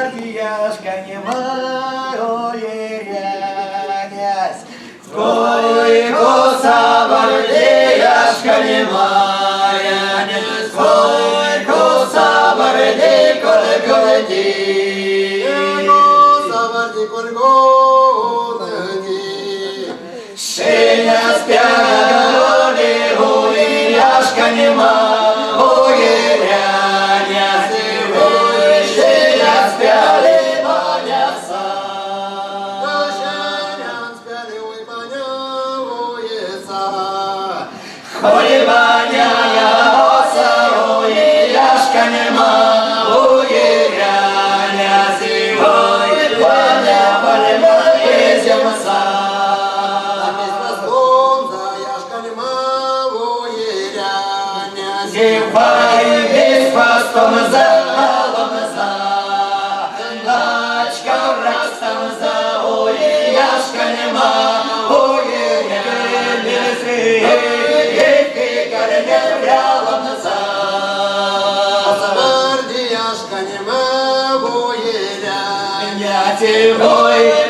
гвардияшка немає рянязь. Сколько сабардеяшка немає, сколько сабардей колгоди. Сабарди колгоди. Шеня спяли, гуляшка немає рянязь. Шеня спяли, маняса. Холи баня оса, ой, яшка нема, ой, рянязи, ой, баня, баня, еземса. Зевай, без постом за ломза, начка растом за, ой, яшка нема, ой, рянязи. Ой,